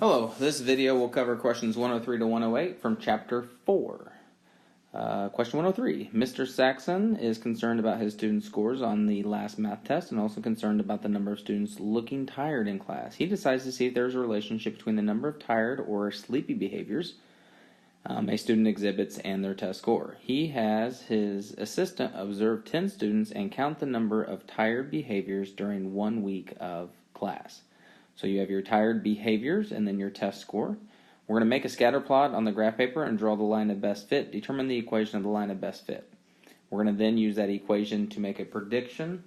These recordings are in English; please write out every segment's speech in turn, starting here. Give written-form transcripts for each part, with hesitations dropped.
Hello, this video will cover questions 103 to 108 from Chapter 4. Question 103. Mr. Saxon is concerned about his students' scores on the last math test and also concerned about the number of students looking tired in class. He decides to see if there's a relationship between the number of tired or sleepy behaviors a student exhibits and their test score. He has his assistant observe 10 students and count the number of tired behaviors during 1 week of class. So you have your tired behaviors and then your test score. We're going to make a scatter plot on the graph paper and draw the line of best fit. Determine the equation of the line of best fit. We're going to then use that equation to make a prediction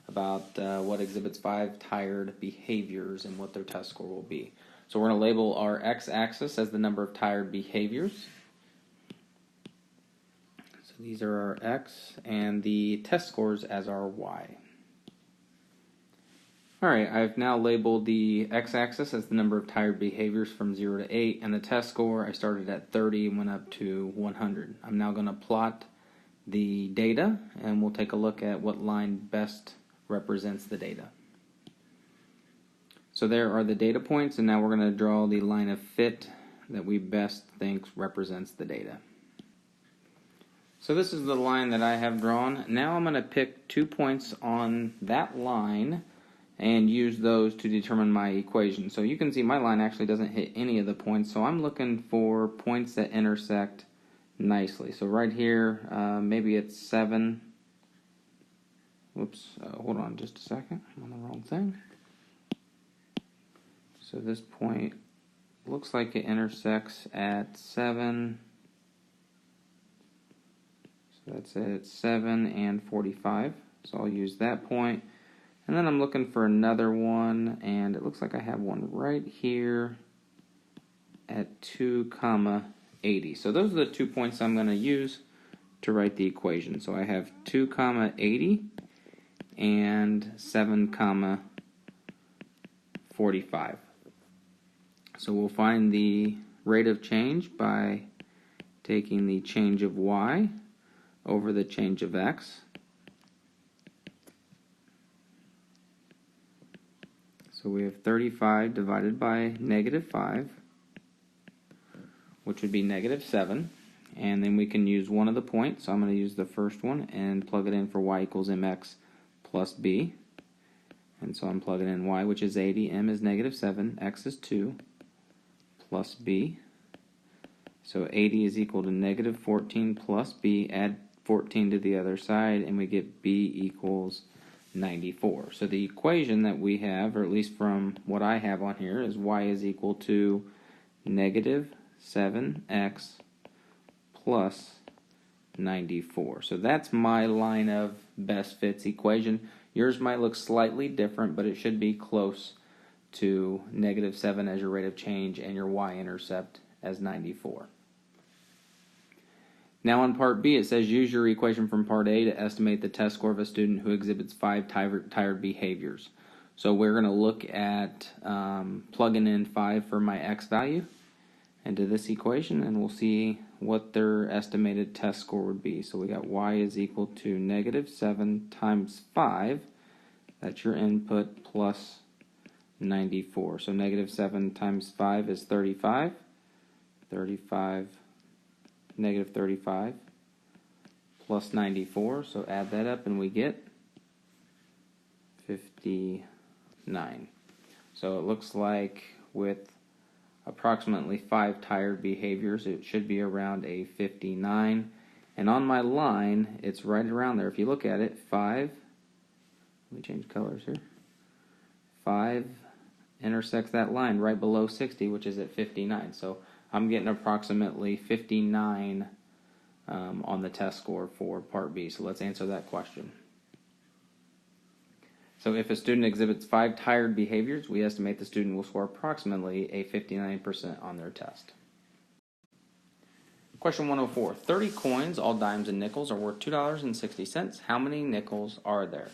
about what exhibits 5 tired behaviors and what their test score will be. So we're going to label our x-axis as the number of tired behaviors. So these are our x and the test scores as our y. Alright, I've now labeled the x-axis as the number of tired behaviors from 0 to 8, and the test score I started at 30 and went up to 100. I'm now going to plot the data, and we'll take a look at what line best represents the data. So there are the data points, and now we're going to draw the line of fit that we best think represents the data. So this is the line that I have drawn. Now I'm going to pick 2 points on that line and use those to determine my equation. So you can see my line actually doesn't hit any of the points, so I'm looking for points that intersect nicely. So right here, maybe it's 7. Whoops, hold on just a second, I'm on the wrong thing. So this point looks like it intersects at 7. So that's at 7 and 45. So I'll use that point. And then I'm looking for another one, and it looks like I have one right here at 2, 80. So those are the 2 points I'm going to use to write the equation. So I have 2, 80 and 7, 45. So we'll find the rate of change by taking the change of y over the change of x. So we have 35 divided by -5, which would be -7. And then we can use one of the points. So I'm going to use the first one and plug it in for y equals mx plus b. And so I'm plugging in y, which is 80, m is -7, x is 2, plus b. So 80 is equal to -14 plus b. Add 14 to the other side, and we get b equals 94. So the equation that we have, or at least from what I have on here, is y is equal to -7x plus 94. So that's my line of best fits equation. Yours might look slightly different, but it should be close to -7 as your rate of change and your y-intercept as 94. Now on Part B, it says use your equation from Part A to estimate the test score of a student who exhibits 5 tired behaviors. So we're going to look at plugging in 5 for my x value into this equation, and we'll see what their estimated test score would be. So we got y is equal to -7 times 5, that's your input, plus 94. So -7 times 5 is 35. 35 plus 94, so add that up and we get 59. So it looks like with approximately 5 tired behaviors, it should be around a 59. And on my line, it's right around there. If you look at it, 5, let me change colors here, 5 intersects that line right below 60, which is at 59. So I'm getting approximately 59 on the test score for Part B. So let's answer that question. So if a student exhibits 5 tired behaviors, we estimate the student will score approximately a 59% on their test. Question 104. 30 coins, all dimes and nickels, are worth $2.60. How many nickels are there?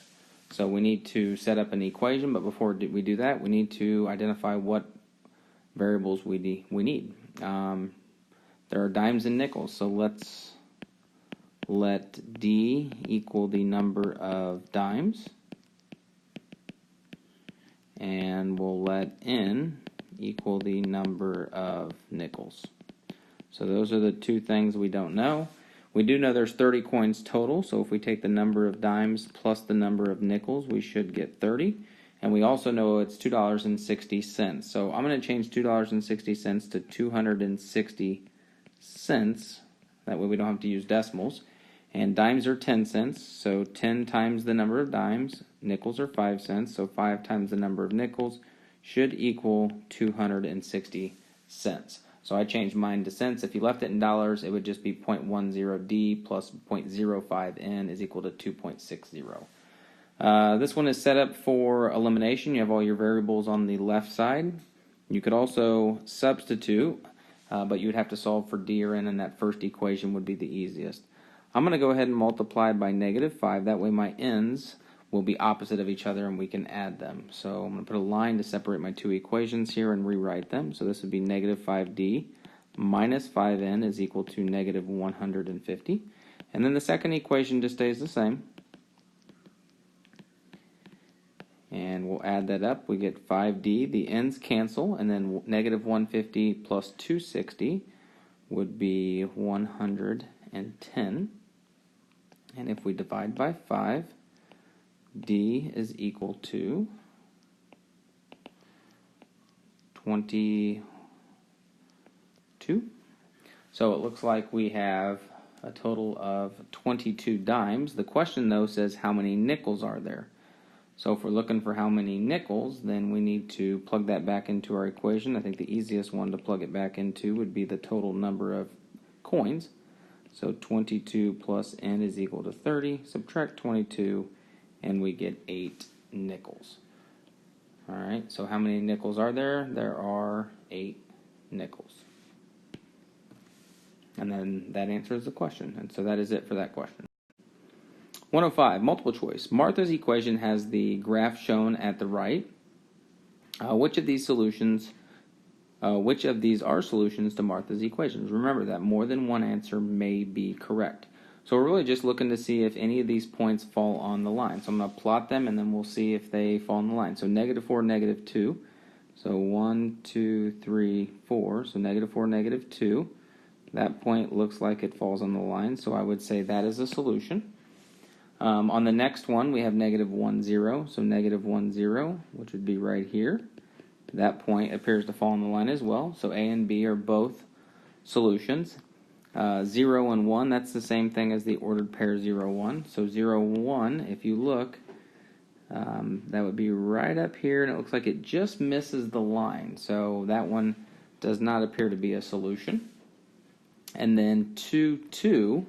So we need to set up an equation, but before we do that, we need to identify what variables we need. There are dimes and nickels, so let's let D equal the number of dimes, and we'll let N equal the number of nickels. So those are the two things we don't know. We do know there's 30 coins total, so if we take the number of dimes plus the number of nickels, we should get 30. And we also know it's $2.60. So I'm going to change $2.60 to 260 cents. That way we don't have to use decimals. And dimes are 10 cents, so 10 times the number of dimes. Nickels are 5 cents, so 5 times the number of nickels should equal 260 cents. So I changed mine to cents. If you left it in dollars, it would just be 0.10D plus 0.05N is equal to 2.60. This one is set up for elimination. You have all your variables on the left side. You could also substitute, but you would have to solve for D or N, and that first equation would be the easiest. I'm going to go ahead and multiply by -5. That way my ends will be opposite of each other and we can add them. So I'm going to put a line to separate my two equations here and rewrite them. So this would be -5D minus 5N is equal to -150. And then the second equation just stays the same. And we'll add that up. We get 5D. The ends cancel, and then -150 plus 260 would be 110. And if we divide by 5, D is equal to 22. So it looks like we have a total of 22 dimes. The question, though, says how many nickels are there? So if we're looking for how many nickels, then we need to plug that back into our equation. I think the easiest one to plug it back into would be the total number of coins. So 22 plus N is equal to 30. Subtract 22, and we get 8 nickels. All right, so how many nickels are there? There are 8 nickels. And then that answers the question. And so that is it for that question. 105, multiple choice. Martha's equation has the graph shown at the right. Which of these are solutions to Martha's equations? Remember that more than one answer may be correct. So we're really just looking to see if any of these points fall on the line. So I'm going to plot them, and then we'll see if they fall on the line. So -4, -2. So 1, 2, 3, 4. So -4, -2. That point looks like it falls on the line, so I would say that is a solution. On the next one, we have -1, 0. So -1, 0, which would be right here. That point appears to fall on the line as well. So A and B are both solutions. 0 and 1, that's the same thing as the ordered pair 0, 1. So 0, 1, if you look, that would be right up here, and it looks like it just misses the line. So that one does not appear to be a solution. And then 2, 2.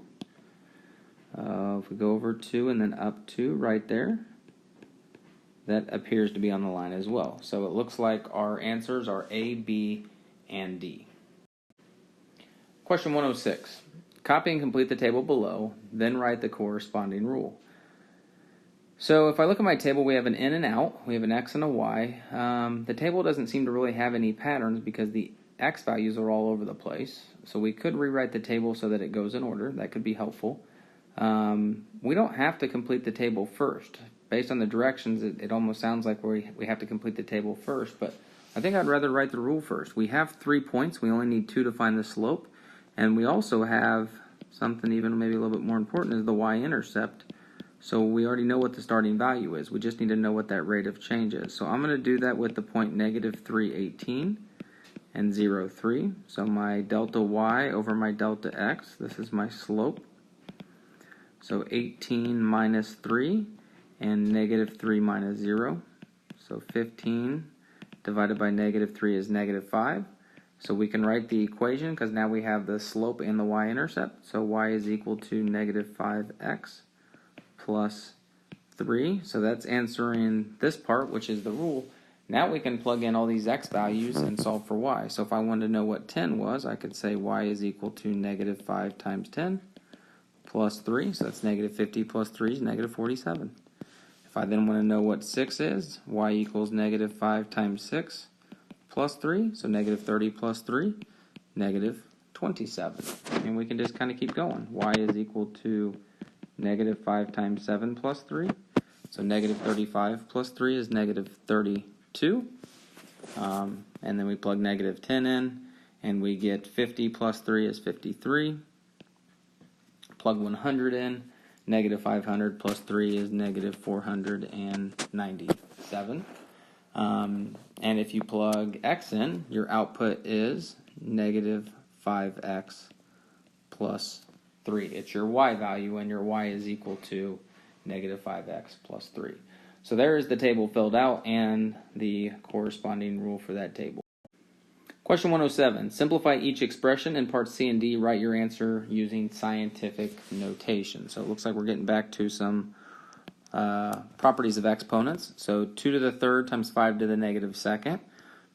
If we go over 2 and then up 2 right there, that appears to be on the line as well. So it looks like our answers are A, B, and D. Question 106. Copy and complete the table below, then write the corresponding rule. So if I look at my table, we have an in and out, we have an X and a Y. The table doesn't seem to really have any patterns because the X values are all over the place. So we could rewrite the table so that it goes in order. That could be helpful. We don't have to complete the table first. Based on the directions, it almost sounds like we have to complete the table first, but I think I'd rather write the rule first. We have 3 points. We only need 2 to find the slope, and we also have something even maybe a little bit more important is the Y-intercept. So we already know what the starting value is. We just need to know what that rate of change is. So I'm going to do that with the point -318 and 0, 3. So my delta Y over my delta X, this is my slope. So 18 minus 3 and -3 minus 0. So 15 divided by -3 is -5. So we can write the equation because now we have the slope and the Y-intercept. So Y is equal to -5x plus 3. So that's answering this part, which is the rule. Now we can plug in all these x values and solve for y. So if I wanted to know what 10 was, I could say y is equal to -5 times 10 plus 3. So that's -50 plus 3 is -47. If I then want to know what 6 is, y equals -5 times 6 plus 3. So -30 plus 3, -27. And we can just kind of keep going. Y is equal to -5 times 7 plus 3. So -35 plus 3 is -32. And and then we plug negative 10 in, and we get 50 plus 3 is 53. Plug 100 in, negative 500 plus 3 is negative 497. And if you plug x in, your output is negative 5x plus 3. It's your y value, and your y is equal to negative 5x plus 3. So there is the table filled out and the corresponding rule for that table. Question 107. Simplify each expression in parts C and D. Write your answer using scientific notation. So it looks like we're getting back to some properties of exponents. So 2 to the third times 5 to the negative second.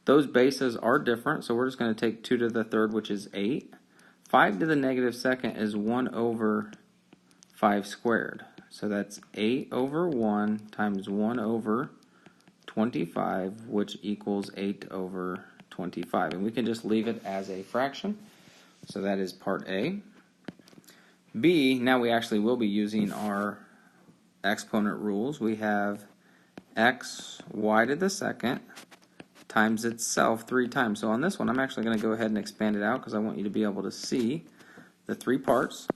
Those bases are different, so we're just going to take 2 to the third, which is 8. 5 to the negative second is 1 over 5 squared. So that's 8 over 1 times 1 over 25, which equals 8 over 25. And we can just leave it as a fraction. So that is part A. B, now we actually will be using our exponent rules. We have x y to the second times itself 3 times. So on this one, I'm actually going to go ahead and expand it out because I want you to be able to see the 3 parts,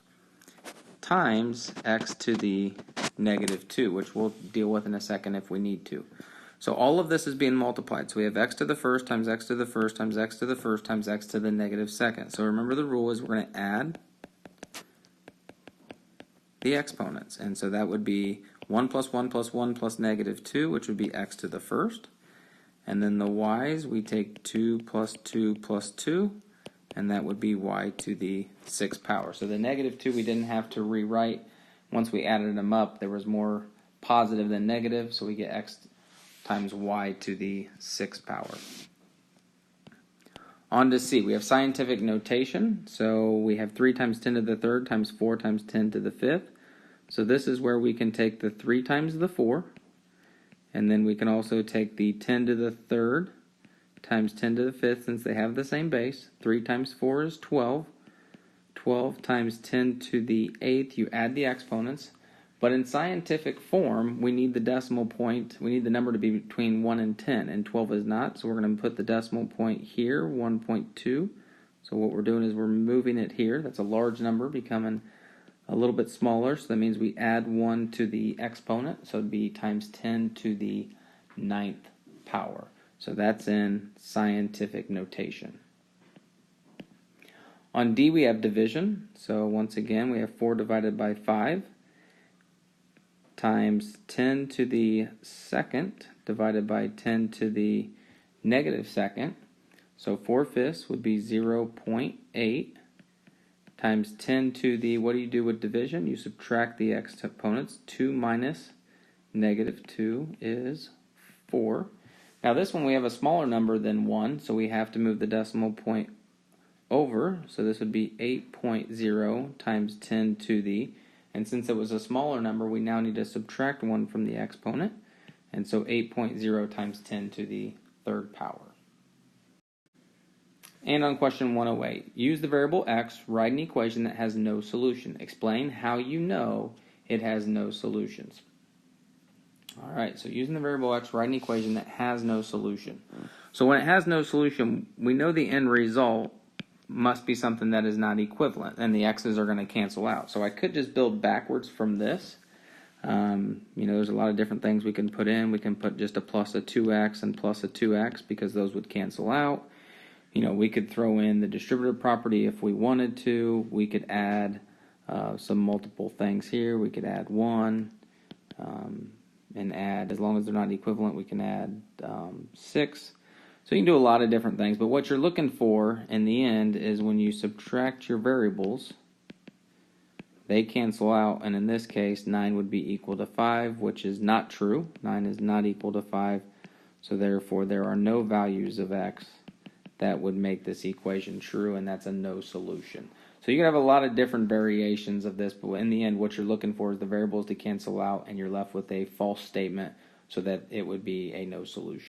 times x to the negative 2, which we'll deal with in a second if we need to. So all of this is being multiplied. So we have x to the first times x to the first times x to the first times x to the negative second. So remember, the rule is we're going to add the exponents. And so that would be 1 plus 1 plus 1 plus negative 2, which would be x to the first. And then the y's, we take 2 plus 2 plus 2, and that would be y to the 6th power. So the negative 2 we didn't have to rewrite. Once we added them up, there was more positive than negative, so we get x times y to the 6th power. On to C. We have scientific notation. So we have 3 times 10 to the third times 4 times 10 to the 5th. So this is where we can take the 3 times the 4, and then we can also take the 10 to the third times 10 to the 5th, since they have the same base. 3 times 4 is 12. 12 times 10 to the 8th, you add the exponents. But in scientific form, we need the decimal point, we need the number to be between 1 and 10, and 12 is not, so we're going to put the decimal point here, 1.2. So what we're doing is we're moving it here. That's a large number becoming a little bit smaller, so that means we add 1 to the exponent, so it would be times 10 to the 9th power. So that's in scientific notation. On D, we have division. So once again, we have 4 divided by 5 times 10 to the second divided by 10 to the negative second. So 4/5 would be 0.8 times 10 to the, what do you do with division? You subtract the exponents. 2 minus negative 2 is 4. Now this one we have a smaller number than 1, so we have to move the decimal point over. So this would be 8.0 times 10 to the, and since it was a smaller number, we now need to subtract 1 from the exponent. And so 8.0 times 10 to the 3rd power. And on question 108, use the variable x, write an equation that has no solution. Explain how you know it has no solutions. Alright, so using the variable x, write an equation that has no solution. So when it has no solution, we know the end result must be something that is not equivalent, and the x's are going to cancel out. So I could just build backwards from this. There's a lot of different things we can put in. We can put just a plus a 2x and plus a 2x because those would cancel out. We could throw in the distributive property if we wanted to. We could add some multiple things here. We could add 1 and add, as long as they're not equivalent, we can add 6. So you can do a lot of different things, but what you're looking for in the end is when you subtract your variables, they cancel out, and in this case 9 would be equal to 5, which is not true. 9 is not equal to 5, so therefore there are no values of x that would make this equation true, and that's a no solution. So you can have a lot of different variations of this, but in the end what you're looking for is the variables to cancel out, and you're left with a false statement so that it would be a no solution.